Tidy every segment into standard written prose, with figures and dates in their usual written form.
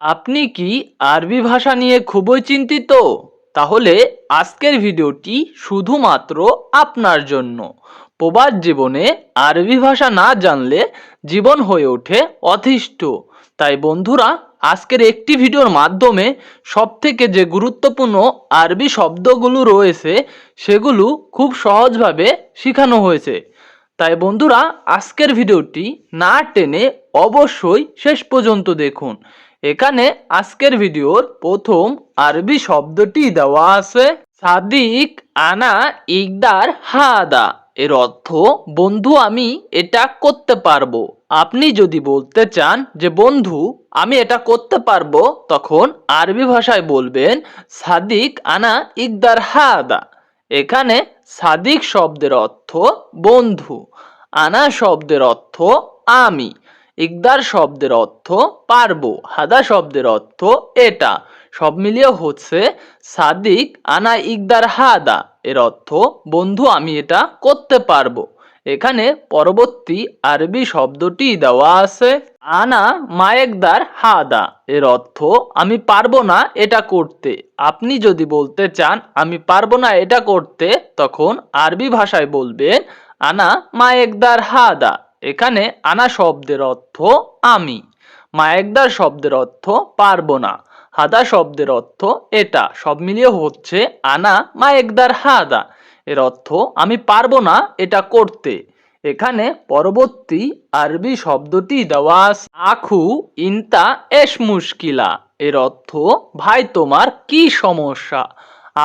আপনি কি আরবি ভাষা নিয়ে খুবই চিন্তিত? তাহলে আজকের ভিডিওটি শুধুমাত্র আপনার জন্য। প্রবাস জীবনে আরবি ভাষা না জানলে জীবন হয়ে ওঠে অতিষ্ঠ। তাই বন্ধুরা, আজকের একটি ভিডিওর মাধ্যমে সবথেকে যে গুরুত্বপূর্ণ আরবি শব্দগুলো রয়েছে সেগুলো খুব সহজভাবে শেখানো হয়েছে। তাই বন্ধুরা, আজকের ভিডিওটি না টেনে অবশ্যই শেষ পর্যন্ত দেখুন। এখানে আজকের ভিডিওর প্রথম আরবি শব্দটি দেওয়া আছে সাদিক আনা ইকদার হাদা। এর অর্থ বন্ধু আমি এটা করতে পারবো। আপনি যদি বলতে চান যে বন্ধু আমি এটা করতে পারবো, তখন আরবি ভাষায় বলবেন সাদিক আনা ইকদার হাদা। এখানে সাদিক শব্দের অর্থ বন্ধু, আনা শব্দের অর্থ আমি, ইকদার শব্দের অর্থ পারবো, হাদা শব্দের অর্থ এটা। সব মিলিয়ে হচ্ছে সাদিক আনা ইকদার হাদা। এর অর্থ বন্ধু আমি এটা করতে পারবো। এখানে পরবর্তী আরবি শব্দটি দেওয়া আছে আনা মায়েকদার হাদা। এর অর্থ আমি পারবো না এটা করতে। আপনি যদি বলতে চান আমি পারবো না এটা করতে, তখন আরবি ভাষায় বলবেন আনা মায়েকদার হাদা। এখানে আনা শব্দের অর্থ আমি, মায়েকদার শব্দের অর্থ পারবো না, হাদা শব্দের অর্থ এটা। সব মিলিয়ে হচ্ছে আনা মায়েকদার হাদা। এর অর্থ আমি পারবো না এটা করতে। এখানে পরবর্তী আরবি শব্দটি দেওয়া আছে আখু ইনতা এশ মুশকিলা। এর অর্থ ভাই তোমার কি সমস্যা।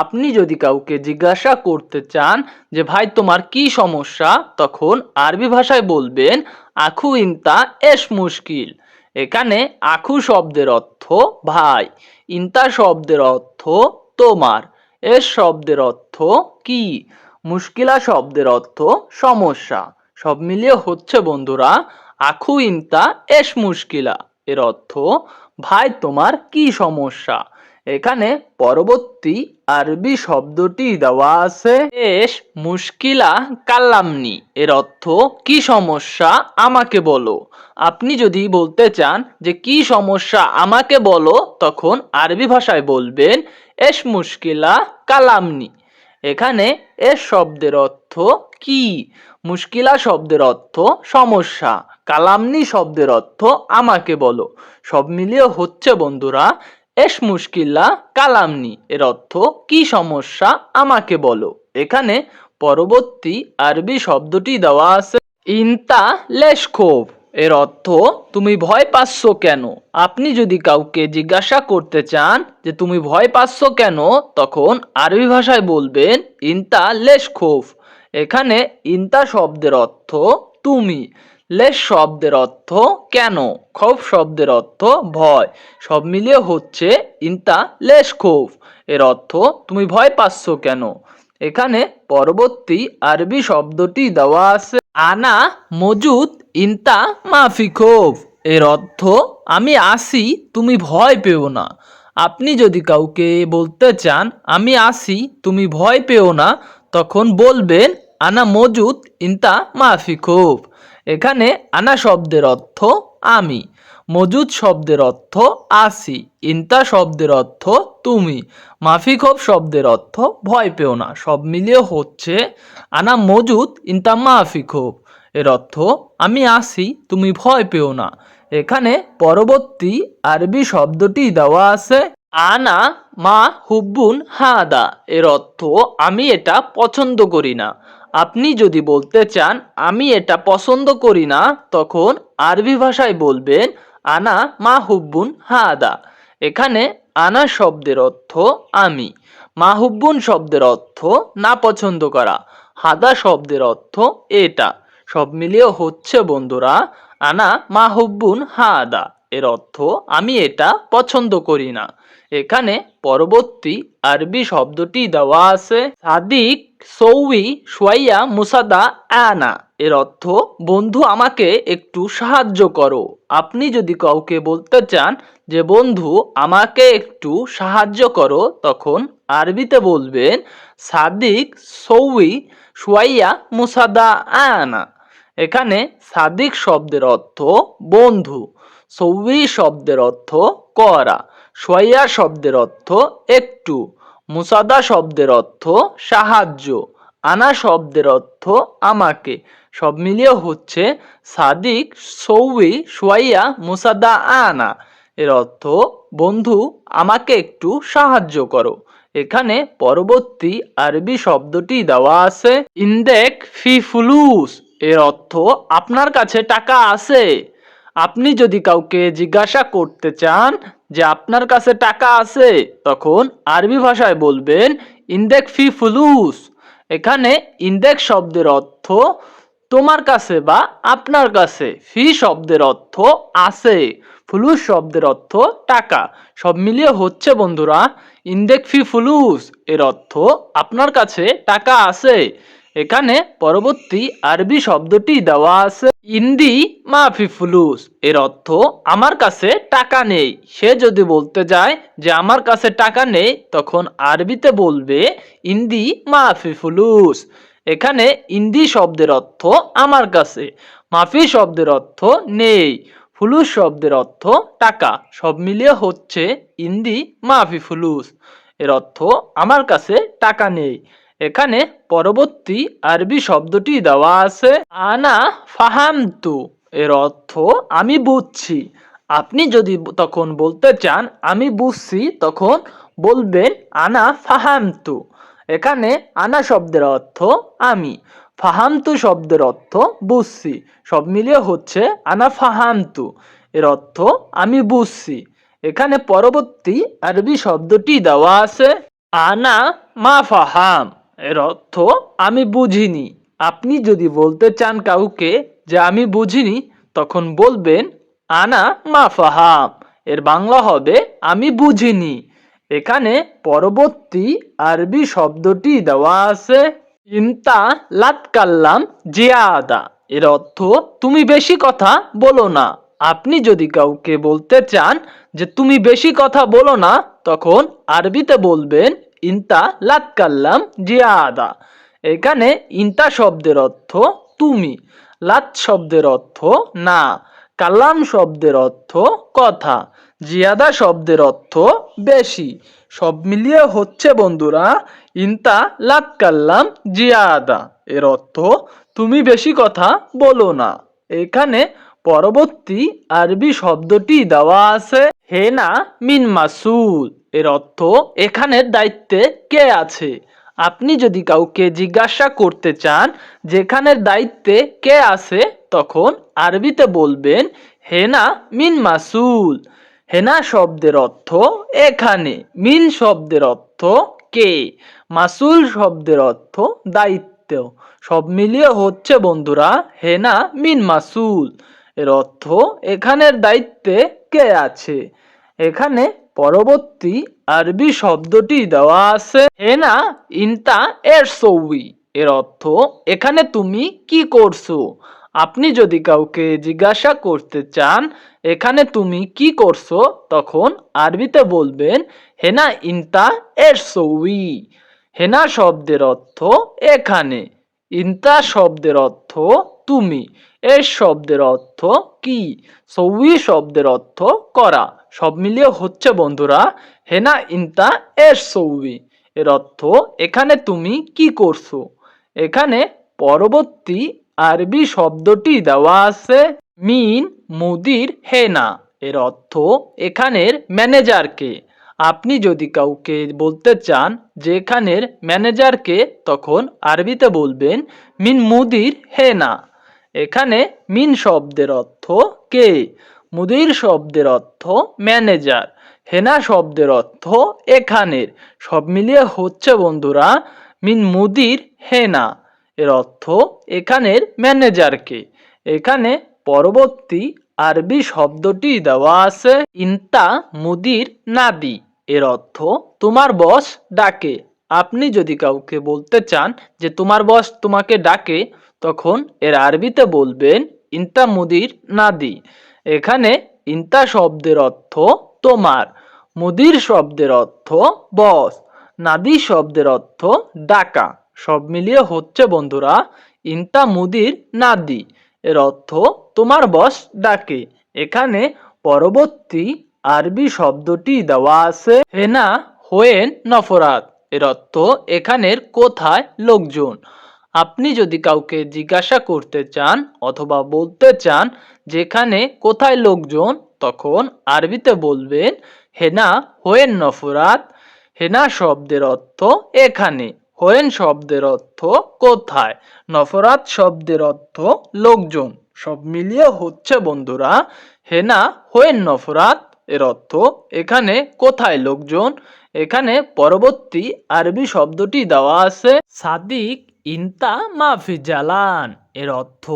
আপনি যদি কাউকে জিজ্ঞাসা করতে চান যে ভাই তোমার কি সমস্যা, তখন আরবি ভাষায় বলবেন আখু ইনতা এশ মুশকিল। এখানে আখু শব্দের অর্থ ভাই, ইনতা শব্দের অর্থ তোমার, এশ শব্দের অর্থ কি, মুশকিলা শব্দের অর্থ সমস্যা। সব মিলিয়ে হচ্ছে বন্ধুরা আখু ইনতা এশ মুশকিলা। এর অর্থ ভাই তোমার কি সমস্যা। এখানে পরবর্তী আরবি শব্দটি দেওয়া আছে এশ মুশকিলা কাল্লামনি। এর অর্থ কি সমস্যা আমাকে বলো। আপনি যদি বলতে চান যে কি সমস্যা আমাকে বলো, তখন আরবি ভাষায় বলবেন এশ মুশকিলা কালামনি। এখানে এশ শব্দের অর্থ কি, মুশকিলা শব্দের অর্থ সমস্যা, কালামনি শব্দের অর্থ আমাকে বলো। সব মিলিয়ে হচ্ছে বন্ধুরা এশ মুশকিলা কালামনি। এর অর্থ কি সমস্যা আমাকে বলো। এখানে পরবর্তী আরবি শব্দটি দেওয়া আছে ইনতা লেশখোভ। এর অর্থ তুমি ভয় পাচ্ছ কেন। আপনি যদি কাউকে জিজ্ঞাসা করতে চান যে তুমি ভয় পাচ্ছ কেন, তখন আরবি ভাষায় বলবেন ইনতা লেশখোভ। এখানে ইনতা শব্দের অর্থ তুমি, লেশ শব্দের অর্থ কেন, খৌফ শব্দের অর্থ ভয়। সব মিলিয়ে হচ্ছে ইনতা লেশখোভ। এর অর্থ তুমি ভয় পাচ্ছ কেন। এখানে পরবর্তী আরবি শব্দটি দেওয়া আছে আনা মজুদ ইনতা মাফি খৌফ। এর অর্থ আমি আসি তুমি ভয় পেও না। আপনি যদি কাউকে বলতে চান আমি আসি তুমি ভয় পেও না, তখন বলবেন আনা মজুদ ইনতা মাফি খৌফ। এখানে আনা শব্দের অর্থ আমি, মজুদ শব্দের অর্থ আসি, ইনতা শব্দের অর্থ তুমি, মাফি খৌফ শব্দের অর্থ ভয় পেও না। সব মিলিয়ে হচ্ছে আনা মজুদ ইনতা মাফি খৌফ। এর অর্থ আমি আসি তুমি ভয় পেও না। এখানে পরবর্তী আরবি শব্দটি দেওয়া আছে আনা মা হুব্বুন হাদা। এর অর্থ আমি এটা পছন্দ করি না। আপনি যদি বলতে চান আমি এটা পছন্দ করি না, তখন আরবি ভাষায় বলবেন আনা মা হুব্বুন হাদা। এখানে আনা শব্দের অর্থ আমি, মাহুব্বুন শব্দের অর্থ না পছন্দ করা, হাদা শব্দের অর্থ এটা। সব মিলিয়ে হচ্ছে বন্ধুরা আনা মাহুব্বুন হাদা। এর অর্থ আমি এটা পছন্দ করি না। এখানে পরবর্তী আরবি শব্দটি দেওয়া আছে সাদিক সৌই সোয়াইয়া মুসাদা আনা। এর অর্থ বন্ধু আমাকে একটু সাহায্য করো। আপনি যদি কাউকে বলতে চান যে বন্ধু আমাকে একটু সাহায্য করো, তখন আরবিতে বলবেন সাদিক সৌই সোয়াইয়া মুসাদা আনা। এখানে সাদিক শব্দের অর্থ বন্ধু, সৌই শব্দের অর্থ করা। শোয়া শব্দের অর্থ একটু। মুসাদা শব্দের অর্থ সাহায্য। আনা শব্দের অর্থ আমাকে। সব মিলিয়ে হচ্ছে সাদিক সৌই শোয়া মুসাদা আনা। এর অর্থ বন্ধু আমাকে একটু সাহায্য করো। এখানে পরবর্তী আরবি শব্দটি দেওয়া আছে ইনদেক ফি ফুলুস। এর অর্থ আপনার কাছে টাকা আছে। আপনি যদি কাউকে জিজ্ঞাসা করতে চান যে আপনার কাছে টাকা আছে, তখন আরবি ভাষায় বলবেন ইনদেক ফি ফুলুস। এখানে ইনদেক শব্দের অর্থ তোমার কাছে বা আপনার কাছে, ফি শব্দের অর্থ আছে, ফুলুস শব্দের অর্থ টাকা। সব মিলিয়ে হচ্ছে বন্ধুরা ইনদেক ফি ফুলুস এর অর্থ আপনার কাছে টাকা আছে। এখানে পরবর্তী আরবি শব্দটি দেওয়া আছে ইন্দি মাফি ফুলুস। এর অর্থ আমার কাছে টাকা নেই। সে যদি বলতে যায় যে আমার কাছে টাকা নেই, তখন আরবিতে বলবে ইন্দি মাফি ফুলুস। এখানে ইন্দি শব্দের অর্থ আমার কাছে, মাফি শব্দের অর্থ নেই, ফুলুস শব্দের অর্থ টাকা। সব মিলিয়ে হচ্ছে ইন্দি মাফি ফুলুস। এর অর্থ আমার কাছে টাকা নেই। এখানে পরবর্তী আরবি শব্দটি দেওয়া আছে আনা ফাহামতু। এর অর্থ আমি বুঝছি। আপনি যদি তখন বলতে চান আমি বুঝছি, তখন বলবেন আনা ফাহামতু। এখানে আনা শব্দের অর্থ আমি, ফাহামতু শব্দের অর্থ বুঝছি। সব মিলিয়ে হচ্ছে আনা ফাহামতু। এর অর্থ আমি বুঝছি। এখানে পরবর্তী আরবি শব্দটি দেওয়া আছে আনা মা ফাহাম। এর অর্থ আমি বুঝিনি। আপনি যদি বলতে চান কাউকে যে আমি বুঝিনি, তখন বলবেন আনা মা ফাহাম। এর বাংলা হবে আমি বুঝিনি। এখানে পরবর্তী আরবি শব্দটি দেওয়া আছে ইনতা লাতকাল্লাম জিয়াদা। এর অর্থ তুমি বেশি কথা বলো না। আপনি যদি কাউকে বলতে চান যে তুমি বেশি কথা বলো না, তখন আরবিতে বলবেন ইনতা লাতকাল্লাম জিয়াদা। এখানে ইনতা শব্দের অর্থ তুমি, লাত শব্দের অর্থ না, কালাম শব্দের অর্থ কথা, জিয়াদা শব্দের অর্থ বেশি। সব মিলিয়ে হচ্ছে বন্ধুরা ইনতা লাতকাল্লাম জিয়াদা। এর অর্থ তুমি বেশি কথা বলো না। এখানে পরবর্তী আরবি শব্দটি দেওয়া আছে হেনা মিন মাসুল। এর অর্থ এখানের দায়িত্বে কে আছে। আপনি যদি কাউকে জিজ্ঞাসা করতে চান যেখানের দায়িত্বে কে আছে, তখন আরবিতে বলবেন হেনা মিন মাসুল। হেনা শব্দের অর্থ এখানে, মিন শব্দের অর্থ কে, মাসুল শব্দের অর্থ দায়িত্ব। সব মিলিয়ে হচ্ছে বন্ধুরা হেনা মিন মাসুল। এর অর্থ এখানের দায়িত্বে কে আছে। এখানে পরবর্তী আরবি শব্দটি দেওয়া আছে হেনা ইনতা এর সৌই। এর অর্থ এখানে তুমি কি করছো। আপনি যদি কাউকে জিজ্ঞাসা করতে চান এখানে তুমি কি করছো, তখন আরবিতে বলবেন হেনা ইনতা এর সৌই। হেনা শব্দের অর্থ এখানে, ইনতা শব্দের অর্থ তুমি, এর শব্দের অর্থ কি, সৌই শব্দের অর্থ করা। সব মিলিয়ে হচ্ছে বন্ধুরা হেনা ইনতা এর সৌই। এর অর্থ এখানে তুমি কি করছো। এখানে পরবর্তী আরবি শব্দটি দেওয়া আছে মিন মুদির হেনা। এর অর্থ এখানের ম্যানেজারকে। আপনি যদি কাউকে বলতে চান যে এখানের ম্যানেজারকে, তখন আরবিতে বলবেন মিন মুদির হেনা। এখানে মিন শব্দের অর্থ কে, মুদির শব্দের অর্থ ম্যানেজার, হেনা শব্দের অর্থ এখানের। সব মিলিয়ে হচ্ছে বন্ধুরা মিন মুদির হেনা। এর অর্থ এখানের ম্যানেজারকে। এখানে পরবর্তী আরবি শব্দটি দেওয়া আছে ইনতা মুদির নাদি। এর অর্থ তোমার বস ডাকে। আপনি যদি কাউকে বলতে চান যে তোমার বস তোমাকে ডাকে, তখন এর আরবিতে বলবেন ইনতা মুদির নাদি। এখানে ইনতা শব্দের অর্থ তোমার, মুদির শব্দের অর্থ বস, নাদি শব্দের অর্থ ডাকা। সব মিলিয়ে হচ্ছে বন্ধুরা ইনতা মুদির নাদি। এর অর্থ তোমার বস ডাকে। এখানে পরবর্তী আরবি শব্দটি দেওয়া আছে হেনা হোয়েন নফরাত। এর অর্থ এখানের কোথায় লোকজন। আপনি যদি কাউকে জিজ্ঞাসা করতে চান অথবা বলতে চান যেখানে কোথায় লোকজন, তখন আরবিতে বলবেন হেনা হোয়েন নফরাত। হেনা শব্দের অর্থ এখানে, হোয়েন শব্দের অর্থ কোথায়, নফরাত শব্দের অর্থ লোকজন। সব মিলিয়ে হচ্ছে বন্ধুরা হেনা হোয়েন নফরাত। এর অর্থ এখানে কোথায় লোকজন। এখানে পরবর্তী আরবি শব্দটি দেওয়া আছে সাদিক ইনতা মাফি জালান। এর অর্থ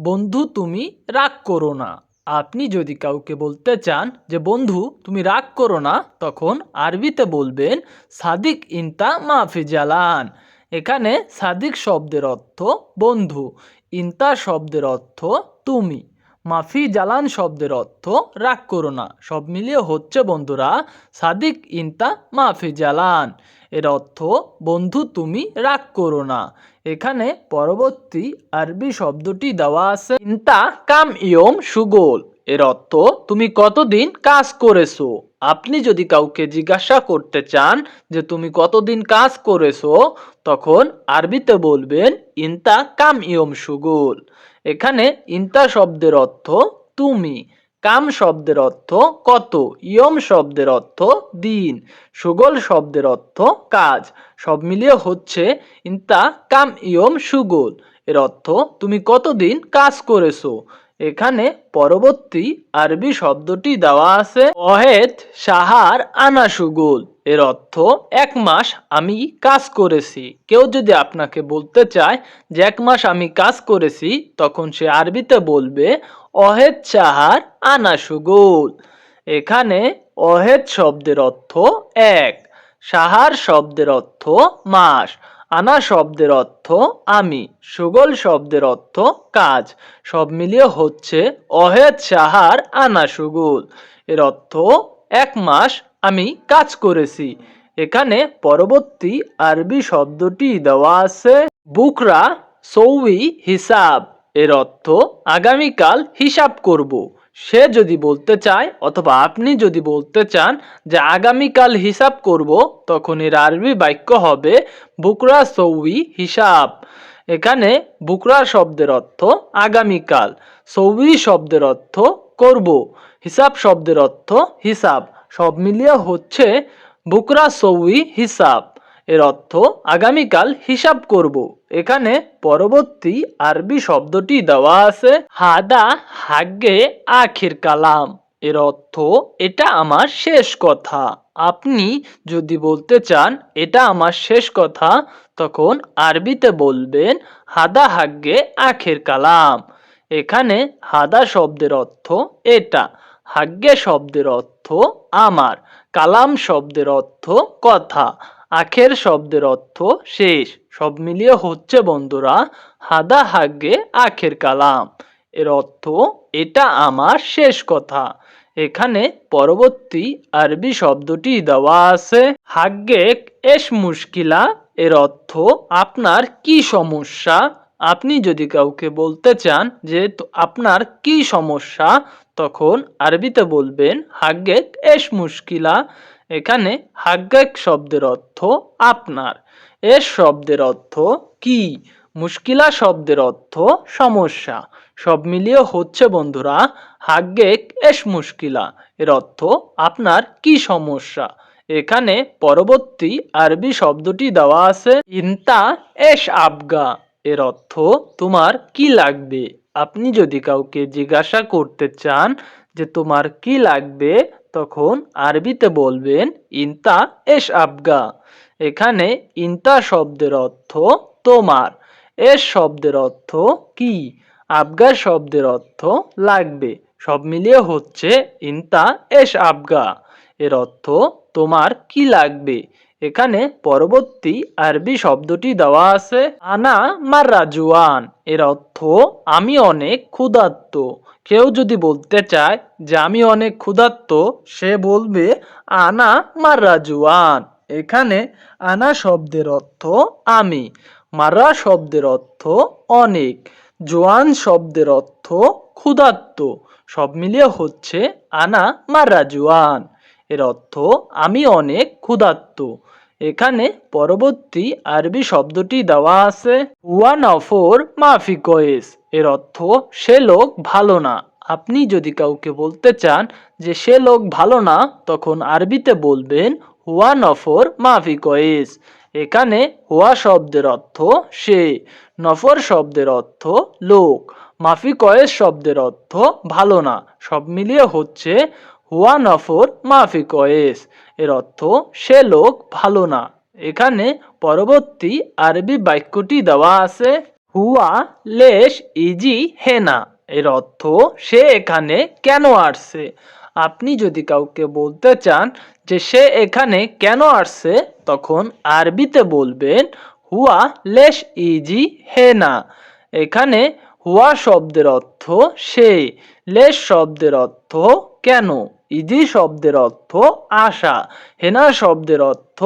বন্ধু তুমি রাগ করো না। আপনি যদি কাউকে বলতে চান যে বন্ধু তুমি রাগ করো না, তখন আরবিতে বলবেন সাদিক ইনতা মাফি জালান। এখানে সাদিক শব্দের অর্থ বন্ধু, ইনতা শব্দের অর্থ তুমি, মাফি জালান শব্দের অর্থ রাগ করো না। সব মিলিয়ে হচ্ছে বন্ধুরা সাদিক ইনতা মাফি জালান। এর অর্থ বন্ধু তুমি রাগ করো না। এখানে পরবর্তী আরবি শব্দটি দেওয়া আছে ইনতা কাম ইয়ম সুগোল। এর অর্থ তুমি কতদিন কাজ করেছো। আপনি যদি কাউকে জিজ্ঞাসা করতে চান যে তুমি কতদিন কাজ করেছো, তখন আরবিতে বলবেন ইনতা কাম ইয়ম সুগোল। এখানে ইনতা শব্দের অর্থ তুমি, কাম শব্দের অর্থ কত, ইয়ম শব্দের অর্থ দিন, সুগোল শব্দের অর্থ কাজ। সব মিলিয়ে হচ্ছে ইনতা কাম ইয়ম সুগোল। এর অর্থ তুমি কতদিন কাজ করেছো। এখানে পরবর্তী আরবি শব্দটি দেওয়া আছে ওহেদ সাহার আনা সুগোল। এর অর্থ 1 মাস আমি কাজ করেছি। কেউ যদি আপনাকে বলতে চায় যে 1 মাস আমি কাজ করেছি, তখন সে আরবিতে বলবে ওহেদ সাহার আনা সুগোল। এখানে ওহেদ শব্দের অর্থ 1, সাহার শব্দের অর্থ মাস, আনা শব্দের অর্থ আমি, সুগোল শব্দের অর্থ কাজ। সব মিলিয়ে হচ্ছে ওহেদ সাহার আনা সুগোল। এর অর্থ 1 মাস আমি কাজ করেছি। এখানে পরবর্তী আরবি শব্দটি দেওয়া আছে বুকরা সৌই হিসাব। এর অর্থ আগামীকাল হিসাব করব। সে যদি বলতে চায় অথবা আপনি যদি বলতে চান যে আগামীকাল হিসাব করব, তখন এর আরবি বাক্য হবে বুকরা সৌই হিসাব। এখানে বুকরা শব্দের অর্থ আগামীকাল, সৌই শব্দের অর্থ করব, হিসাব শব্দের অর্থ হিসাব। সব মিলিয়ে হচ্ছে বুকরা সৌই হিসাব। এর অর্থ আগামীকাল হিসাব করব। এখানে পরবর্তী আরবি শব্দটি দেওয়া আছে হাদা হাগ্গে আখির কালাম। এর অর্থ এটা আমার শেষ কথা। আপনি যদি বলতে চান এটা আমার শেষ কথা, তখন আরবিতে বলবেন হাদা হাগ্গে আখির কালাম। এখানে হাদা শব্দের অর্থ এটা, হাগ্গে শব্দের অর্থ আমার, কালাম শব্দের অর্থ কথা, আখের শব্দের অর্থ শেষ। সব মিলিয়ে হচ্ছে বন্ধুরা হাদা হাগ্গে আখের কালাম। এর অর্থ এটা আমার শেষ কথা। এখানে পরবর্তী আরবি শব্দটি দেওয়া আছে হাগ্গে এস মুশকিলা। এর অর্থ আপনার কি সমস্যা। আপনি যদি কাউকে বলতে চান যে আপনার কি সমস্যা, তখন আরবিতে বলবেন হাগ্গেক এস মুশকিলা। এখানে হাগ্গেক শব্দের অর্থ আপনার, এস শব্দের অর্থ কি, মুশকিলা শব্দের অর্থ সমস্যা। সব মিলিয়ে হচ্ছে বন্ধুরা হাগ্গেক এস মুশকিলা। এর অর্থ আপনার কি সমস্যা। এখানে পরবর্তী আরবি শব্দটি দেওয়া আছে ইনতা এস আবগা। এর অর্থ তোমার কি লাগবে। আপনি যদি কাউকে জিজ্ঞাসা করতে চান যে তোমার কি লাগবে, তখন আরবিতে বলবেন ইনতা এস আবগা। এখানে ইনতা শব্দের অর্থ তোমার, এস শব্দের অর্থ কি, আবগা শব্দের অর্থ লাগবে। সব মিলিয়ে হচ্ছে ইনতা এস আবগা। এর অর্থ তোমার কি লাগবে। এখানে পরবর্তী আরবি শব্দটি দেওয়া আছে আনা মাররা জুয়ান। এর অর্থ আমি অনেক ক্ষুধার্ত। কেউ যদি বলতে চায় যে আমি অনেক ক্ষুধার্ত, সে বলবে আনা মাররা জুয়ান। এখানে আনা শব্দের অর্থ আমি, মাররা শব্দের অর্থ অনেক, জোয়ান শব্দের অর্থ ক্ষুধার্ত। সব মিলিয়ে হচ্ছে আনা মাররা জুয়ান। এর অর্থ আমি অনেক ক্ষুধার্ত। এখানে পরবর্তী আরবি শব্দটি দেওয়া আছে হুয়া নফর মাফি কয়েস। এর অর্থ সে লোক ভালো না। আপনি যদি কাউকে বলতে চান যে সে লোক ভালো না, তখন আরবিতে বলবেন হুয়া নফর মাফি কয়েস। এখানে হুয়া শব্দের অর্থ সে, নফর শব্দের অর্থ লোক, মাফি কয়েস শব্দের অর্থ ভালো না। সব মিলিয়ে হচ্ছে হুয়া নফর মাফি কয়েস। এর অর্থ সে লোক ভালো না। এখানে পরবর্তী আরবি বাক্যটি দেওয়া আছে হুয়া লেশ ইজি হেনা। এর অর্থ সে এখানে কেন আসছে। আপনি যদি কাউকে বলতে চান যে সে এখানে কেন আসছে, তখন আরবিতে বলবেন হুয়া লেশ ইজি হেনা। এখানে হুয়া শব্দের অর্থ সে, লেশ শব্দের অর্থ কেন, ইজি শব্দের অর্থ আসা, হেনা শব্দের অর্থ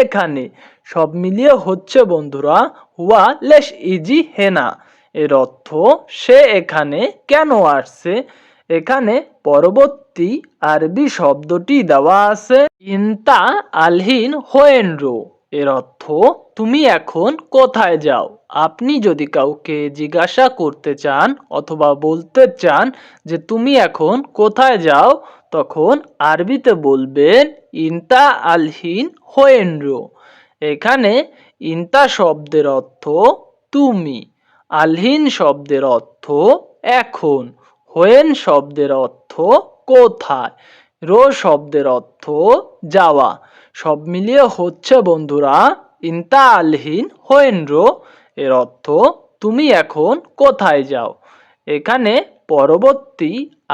এখানে। সব মিলিয়ে হচ্ছে বন্ধুরা হুয়া লেশ ইজি হেনা। এর অর্থ সে এখানে কেন আসছে। এখানে পরবর্তী আরবি শব্দটি দেওয়া আছে ইনতা আলহিন হোয়েনরো। এর অর্থ তুমি এখন কোথায় যাও। আপনি যদি কাউকে জিজ্ঞাসা করতে চান অথবা বলতে চান যে তুমি এখন কোথায় যাও, তখন আরবিতে বলবেন ইনতা আলহিন হোয়েনরো। এখানে ইনতা শব্দের অর্থ তুমি, আলহিন শব্দের অর্থ এখন, হোয়েন শব্দের অর্থ কোথায়, রো শব্দের অর্থ যাওয়া। সব মিলিয়ে হচ্ছে বন্ধুরা ইনতা আলহিন হোয়েনরো। এর অর্থ তুমি এখন কোথায় যাও। এখানে পরবর্তী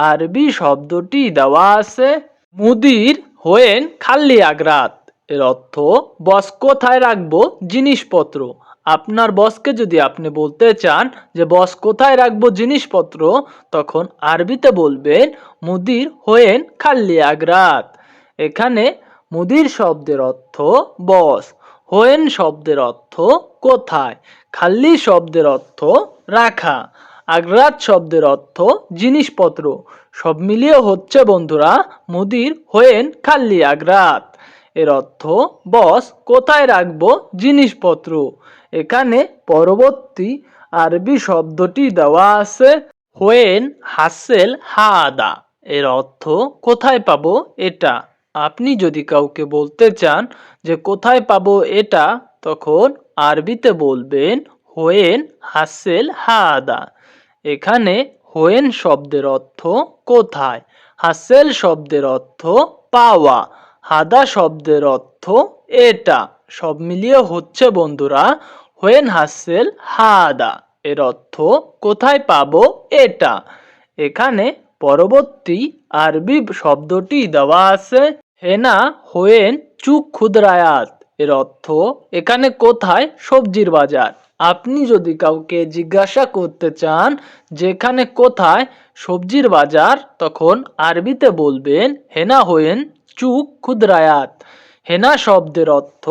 আরবি শব্দটি দেওয়া আছে মুদির হোয়েন খাল্লি আগ্রাত। এর অর্থ বস কোথায় রাখবো জিনিসপত্র। আপনার বসকে যদি আপনি বলতে চান যে বস কোথায় রাখবো জিনিসপত্র, তখন আরবিতে বলবেন মুদির হোয়েন খাল্লি আগ্রাত। এখানে মুদির শব্দের অর্থ বস, হোয়েন শব্দের অর্থ কোথায়, খাল্লি শব্দের অর্থ রাখা, আগ্রাত শব্দের অর্থ জিনিসপত্র। সব মিলিয়ে হচ্ছে বন্ধুরা মুদির হোয়েন খাল্লি আগ্রাত। এর অর্থ বস কোথায় রাখবো জিনিসপত্র। এখানে পরবর্তী আরবি শব্দটি দেওয়া আছে হোয়েন হাসেল হাদা। এর অর্থ কোথায় পাবো এটা। আপনি যদি কাউকে বলতে চান যে কোথায় পাবো এটা, তখন আরবিতে বলবেন হোয়েন হাসেল হাদা। এখানে হোয়েন শব্দের অর্থ কোথায়, হাসেল শব্দের অর্থ পাওয়া, হাদা শব্দের অর্থ এটা। সব মিলিয়ে হচ্ছে বন্ধুরা হোয়েন হাসেল হাদা। এর অর্থ কোথায় পাবো এটা। এখানে পরবর্তী আরবি শব্দটি দেওয়া আছে হেনা হোয়েন চুক খুদরায়াত। এর অর্থ এখানে কোথায় সবজির বাজার। আপনি যদি কাউকে জিজ্ঞাসা করতে চান যেখানে কোথায় সবজির বাজার, তখন আরবিতে বলবেন হেনা হোয়েন চুক খুদরায়াত। হেনা শব্দের অর্থ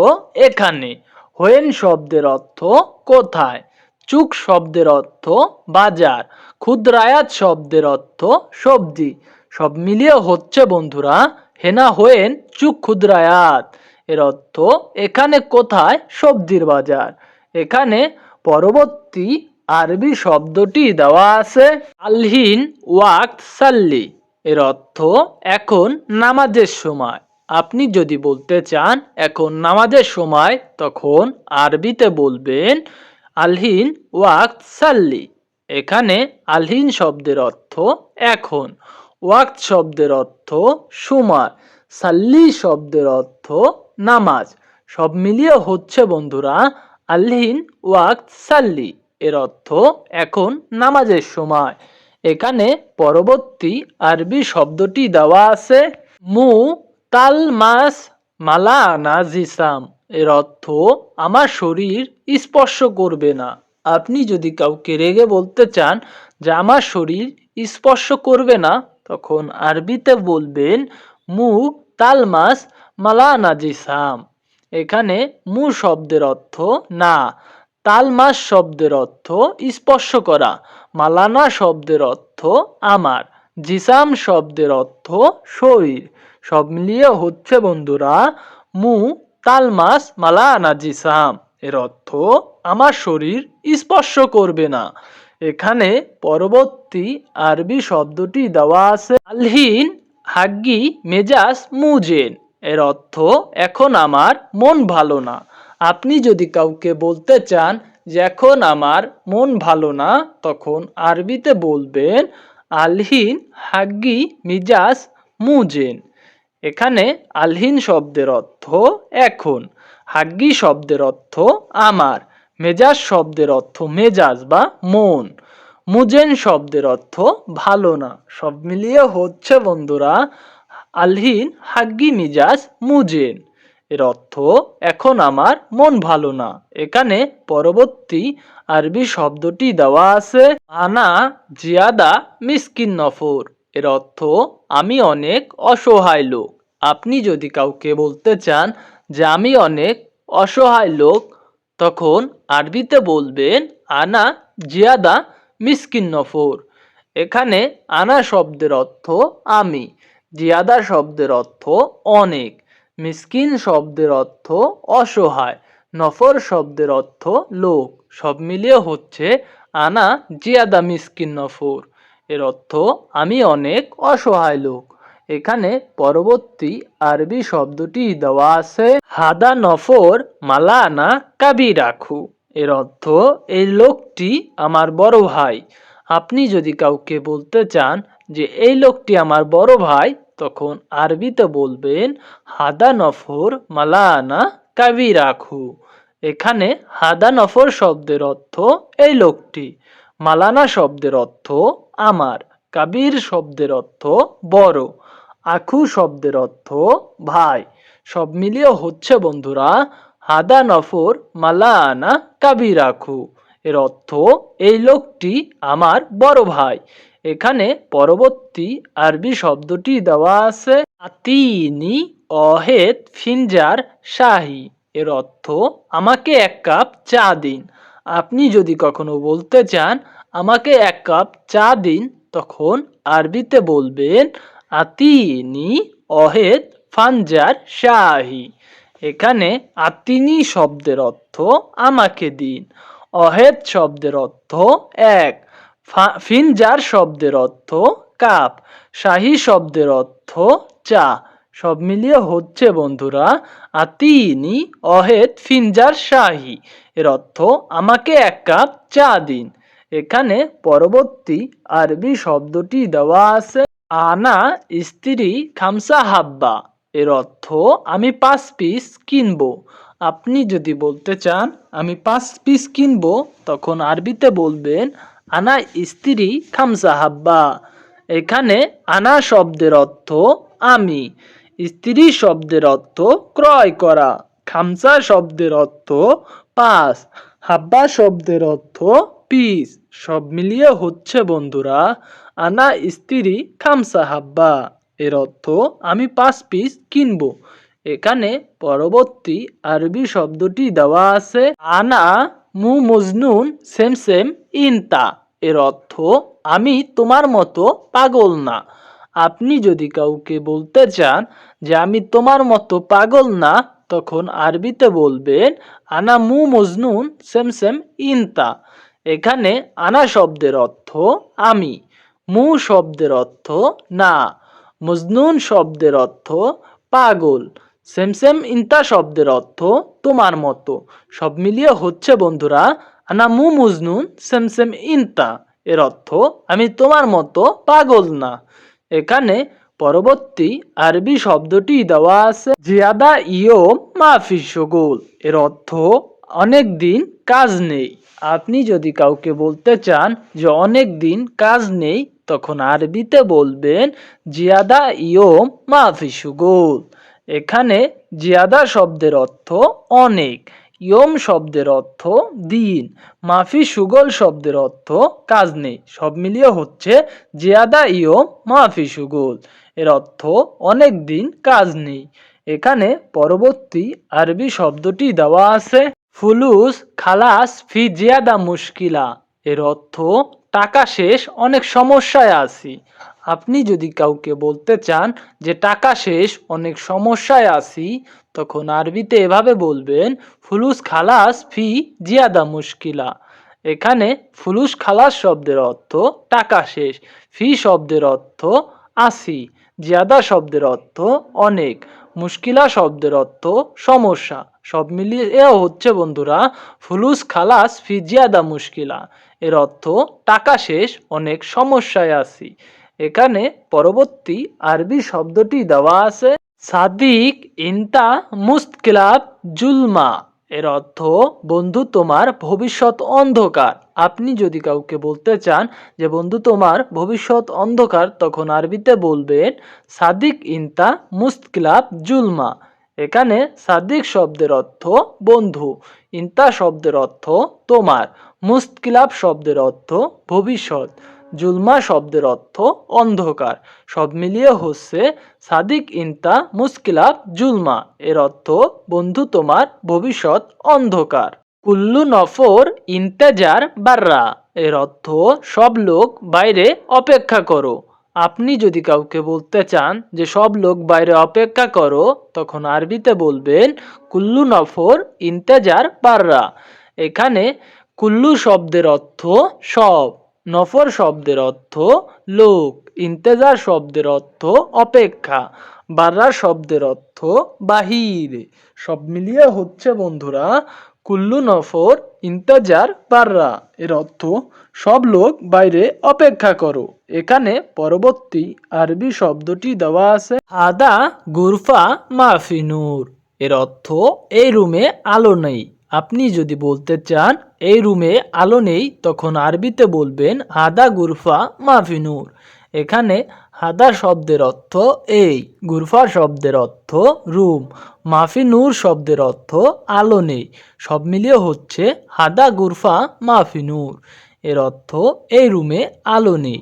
এখানে, হোয়েন শব্দের অর্থ কোথায়, চুক শব্দের অর্থ বাজার, খুদরায়াত শব্দের অর্থ সবজি। সব মিলিয়ে হচ্ছে বন্ধুরা হেনা হোয়েন চুক খুদরায়াত। এর অর্থ এখানে কোথায় সবজির বাজার। এখানে পরবর্তী আরবি শব্দটি দেওয়া আছে আলহিন ওয়াক্ত সাল্লি। এর অর্থ এখন নামাজের সময়। আপনি যদি বলতে চান এখন নামাজের সময়, তখন আরবিতে বলবেন আলহিন ওয়াক্ত সাল্লি। এখানে আলহিন শব্দের অর্থ এখন, ওয়াক্ত শব্দের অর্থ সময়, সাল্লি শব্দের অর্থ নামাজ। সব মিলিয়ে হচ্ছে বন্ধুরা আলহিন ওয়াক্ত সাল্লি। এর অর্থ এখন নামাজের সময়। এখানে পরবর্তী আরবি শব্দটি দেওয়া আছে মু তাল মাস মালা আনা জিসাম। এর অর্থ আমার শরীর স্পর্শ করবে না। আপনি যদি কাউকে রেগে বলতে চান যে আমার শরীর স্পর্শ করবে না, তখন আরবিতে বলবেন মু তালমাস মালানা জিসাম। এখানে মু শব্দের অর্থ না, তালমাস শব্দের অর্থ স্পর্শ করা, মালানা শব্দের অর্থ আমার। জিসাম শব্দের অর্থ শরীর। সব মিলিয়ে হচ্ছে বন্ধুরা মু তালমাস মালা আনা জিসাম, এর অর্থ আমার শরীর স্পর্শ করবে না। এখানে পরবর্তী আরবি শব্দটি দেওয়া আছে আলহিন হাগ্গি মেজাজ মুজেন, এর অর্থ এখন আমার মন ভালো না। আপনি যদি কাউকে বলতে চান যে এখন আমার মন ভালো না, তখন আরবিতে বলবেন আলহিন হাগ্গি মিজাজ মুজেন। এখানে আলহিন শব্দের অর্থ এখন, হাগ্গি শব্দের অর্থ আমার, মেজাজ শব্দের অর্থ মেজাজ বা মন, মুজেন শব্দের অর্থ ভালো না। সব মিলিয়ে হচ্ছে বন্ধুরা আলহিন হাগ্গি মিজাজ মুজেন, এর অর্থ এখন আমার মন ভালো না। এখানে পরবর্তী আরবি শব্দটি দেওয়া আছে আনা জিয়াদা মিসকিন নফর, এর অর্থ আমি অনেক অসহায় লোক। আপনি যদি কাউকে বলতে চান যে আমি অনেক অসহায় লোক, তখন আরবিতে বলবেন আনা জিয়াদা মিসকিন নফর। এখানে আনা শব্দের অর্থ আমি, জিয়াদা শব্দের অর্থ অনেক, মিসকিন শব্দের অর্থ অসহায়, নফর শব্দের অর্থ লোক। সব মিলিয়ে হচ্ছে আনা জিয়াদা মিসকিন নফর, এর অর্থ আমি অনেক অসহায় লোক। এখানে পরবর্তী আরবি শব্দটি দেওয়া আছে হাদা নফর মালা আনা কাবি রাখু, এর অর্থ এই লোকটি আমার বড় ভাই। আপনি যদি কাউকে বলতে চান যে এই লোকটি আমার বড় ভাই, তখন আরবিতে বলবেন হাদা নফর মালা আনা কাবি রাখু। এখানে হাদা নফর শব্দের অর্থ এই লোকটি, মালানা শব্দের অর্থ আমার, কাবির শব্দের অর্থ বড়, আখু শব্দের অর্থ ভাই। সব মিলিয়ে হচ্ছে বন্ধুরা হাদা নফর মালা আনা কাবির আখু, এর অর্থ এই লোকটি আমার বড় ভাই। এখানে পরবর্তী আরবি শব্দটি দেওয়া আছে আতিনি অহেদ ফিনজার শাহি, এর অর্থ আমাকে এক কাপ চা দিন। আপনি যদি কখনো বলতে চান আমাকে এক কাপ চা দিন, তখন আরবিতে বলবেন আতিনি অহেদ ফানজার শাহি। এখানে আতিনি শব্দের অর্থ আমাকে দিন, অহেদ শব্দের অর্থ এক, ফিনজার শব্দের অর্থ কাপ, শাহি শব্দের অর্থ চা। সব মিলিয়ে হচ্ছে বন্ধুরা আতিনি অহেদ ফিনজার শাহি, এর অর্থ আমাকে এক কাপ চা দিন। এখানে পরবর্তী আরবি শব্দটি দেওয়া আছে আনা স্ত্রী খামসা হাব্বা, এর অর্থ আমি 5 পিস কিনবো। আপনি যদি বলতে চান আমি 5 পিস কিনবো, তখন আরবিতে বলবেন আনা স্ত্রী খামসা হাব্বা। এখানে আনা শব্দের অর্থ আমি, স্ত্রী শব্দের অর্থ ক্রয় করা, খামসা শব্দের অর্থ 5, হাব্বা শব্দের অর্থ পিস। সব মিলিয়ে হচ্ছে বন্ধুরা আনা স্ত্রী খামসা হাব্বা, এর অর্থ আমি 5 পিস কিনবো। এখানে পরবর্তী আরবি শব্দটি দেওয়া আছে আনা মু মজনুন সেম সেম ইনতা, এর অর্থ আমি তোমার মতো পাগল না। আপনি যদি কাউকে বলতে চান যে আমি তোমার মতো পাগল না, তখন আরবিতে বলবেন আনা মু মজনুন সেম সেম ইনতা। এখানে আনা শব্দের অর্থ আমি, মু শব্দের অর্থ না, মজনুন শব্দের অর্থ পাগল, সেম সেম ইনতা শব্দের অর্থ তোমার মতো। সব মিলিয়ে হচ্ছে বন্ধুরা আনা মু মজনুন সেম সেম ইনতা, এর অর্থ আমি তোমার মতো পাগল না। এখানে পরবর্তী আরবি শব্দটি দেওয়া আছে জিয়াদা ইয়ম মাফি শুগুল, এর অর্থ অনেক দিন কাজ নেই। আপনি যদি কাউকে বলতে চান যে অনেক দিন কাজ নেই, তখন আরবিতে বলবেন জিয়াদা ইয়ম মাফি শুগুল। এখানে জিয়াদা শব্দের অর্থ অনেক, ইয়ম শব্দের অর্থ দিন, মাফি সুগল শব্দের অর্থ কাজ নেই। সব মিলিয়ে হচ্ছে জিয়াদা ইয়ম মাফি সুগল, এর অর্থ অনেক দিন কাজ নেই। এখানে পরবর্তী আরবি শব্দটি দেওয়া আছে ফুলুস খালাস ফি জিয়াদা মুশকিলা, এর অর্থ টাকা শেষ, অনেক সমস্যায় আছি। আপনি যদি কাউকে বলতে চান যে টাকা শেষ, অনেক সমস্যায় আছি, তখন আরবিতে এভাবে বলবেন ফুলুস খালাস ফি জিয়াদা মুশকিলা। এখানে ফুলুস খালাস শব্দের অর্থ টাকা শেষ, ফি শব্দের অর্থ আছি, জিয়াদা শব্দের অর্থ অনেক, মুশকিলা শব্দের অর্থ সমস্যা। সব মিলিয়ে হচ্ছে বন্ধুরা ফুলুস খালাস ফি জিয়াদা মুশকিলা। এর অর্থ টাকা শেষ, অনেক সমস্যায় আছি। এখানে পরবর্তী আরবি শব্দটি দেওয়া আছে সাদিক ইনতা মুস্কিলাব জুলমা। এর অর্থ বন্ধু তোমার ভবিষ্যৎ অন্ধকার। আপনি যদি কাউকে বলতে চান যে বন্ধু তোমার ভবিষ্যৎ অন্ধকার, তখন আরবিতে বলবেন সাদিক ইনতা মুস্কিলাব জুলমা। এখানে সাদিক শব্দের অর্থ বন্ধু, ইনতা শব্দের অর্থ তোমার, মুস্কিলাব শব্দের অর্থ ভবিষ্যৎ, জুলমা শব্দের অর্থ অন্ধকার। সব মিলিয়ে হচ্ছে সাদিক ইনতা মুস্কিলাব জুলমা। এর অর্থ বন্ধু তোমার ভবিষ্যৎ অন্ধকার। কুল্লু নফর ইন্তেজার বাররা। এর অর্থ সব লোক বাইরে অপেক্ষা করো। আপনি যদি কাউকে বলতে চান যে সব লোক বাইরে অপেক্ষা করো, তখন আরবিতে বলবেন কুল্লু নফর ইন্তেজার বাররা। এখানে কুল্লু শব্দের অর্থ সব, নফর শব্দের অর্থ লোক, ইন্তেজার শব্দের অর্থ অপেক্ষা, বাররা শব্দের অর্থ বাহিরে। সব মিলিয়ে হচ্ছে বন্ধুরা কুল্লু নফর ইন্তেজার বাররা। এর অর্থ সব লোক বাইরে অপেক্ষা করো। এখানে পরবর্তী আরবি শব্দটি দেওয়া আছে হাদা গুরফা মাফি নূর। এর অর্থ এই রুমে আলো নেই। আপনি যদি বলতে চান এই রুমে আলো নেই, তখন আরবিতে বলবেন হাদা গুরফা মাফি নূর। এখানে হাদা শব্দের অর্থ এই, গুরফা শব্দের অর্থ রুম, মাফি নূর শব্দের অর্থ আলো নেই। সব মিলিয়ে হচ্ছে হাদা গুরফা মাফি নূর। এর অর্থ এই রুমে আলো নেই।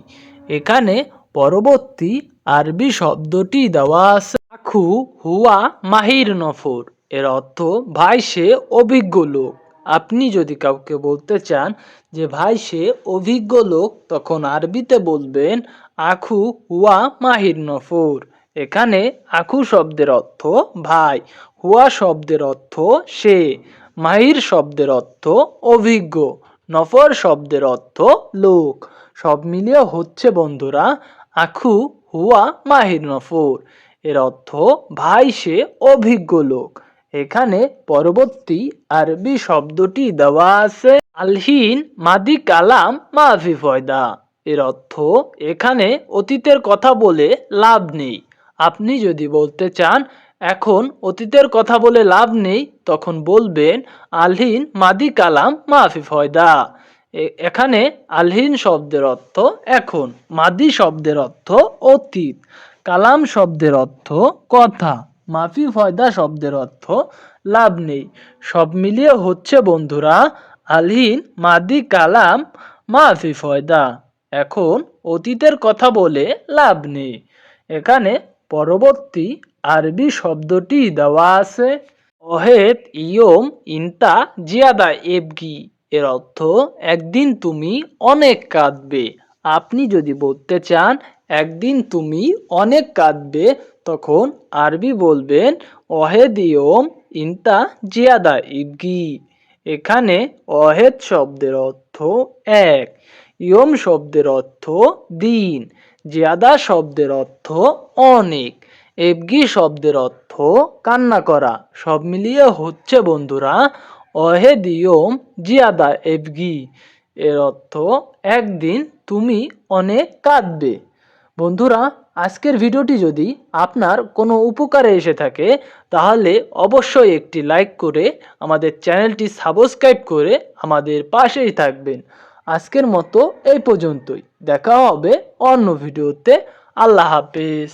এখানে পরবর্তী আরবি শব্দটি দেওয়া আছে আখু হুয়া মাহির নফর। এর অর্থ ভাই সে অভিজ্ঞ লোক। আপনি যদি কাউকে বলতে চান যে ভাই সে অভিজ্ঞ লোক, তখন আরবিতে বলবেন আখু হুয়া মাহির নফর। এখানে আখু শব্দের অর্থ ভাই, হুয়া শব্দের অর্থ সে, মাহির শব্দের অর্থ অভিজ্ঞ, নফর শব্দের অর্থ লোক। সব মিলিয়ে হচ্ছে বন্ধুরা আখু হুয়া মাহির নফর। এর অর্থ ভাই সে অভিজ্ঞ লোক। এখানে পরবর্তী আরবি শব্দটি দেওয়া আছে আলহিন মাদি কালাম মাফি ফয়দা। এর অর্থ এখানে অতীতের কথা বলে লাভ নেই। আপনি যদি বলতে চান এখন অতীতের কথা বলে লাভ নেই, তখন বলবেন আলহিন মাদি কালাম মাফি ফয়দা। এখানে আলহিন শব্দের অর্থ এখন, মাদি শব্দের অর্থ অতীত, কালাম শব্দের অর্থ কথা, মাফি ফয়দা শব্দের অর্থ লাভ নেই। সব মিলিয়ে হচ্ছে বন্ধুরা আলহিন মাদি কালাম মাফি ফয়দা। এখন অতীতের কথা বলে লাভ নেই। এখানে পরবর্তী আরবি শব্দটি দেওয়া আছে অহেদ ইয়ম ইনতা জিয়াদা এবগি। এর অর্থ একদিন তুমি অনেক কাঁদবে। আপনি যদি বলতে চান একদিন তুমি অনেক কাঁদবে, তখন আরবি বলবেন অহেদ ইয়ম ইনতা জিয়াদা ইবগি। এখানে অহেদ শব্দের অর্থ এক, ইয়ম শব্দের অর্থ দিন, জিয়াদা শব্দের অর্থ অনেক, এবগি শব্দের অর্থ কান্না করা। সব মিলিয়ে হচ্ছে বন্ধুরা অহেদ ইয়ম জিয়াদা এবগি। এর অর্থ একদিন তুমি অনেক কাঁদবে। বন্ধুরা আজকের ভিডিওটি যদি আপনার কোনো উপকারে এসে থাকে, তাহলে অবশ্যই একটি লাইক করে আমাদের চ্যানেলটি সাবস্ক্রাইব করে আমাদের পাশেই থাকবেন। আজকের মতো এই পর্যন্তই। দেখা হবে অন্য ভিডিওতে। আল্লাহ হাফেজ।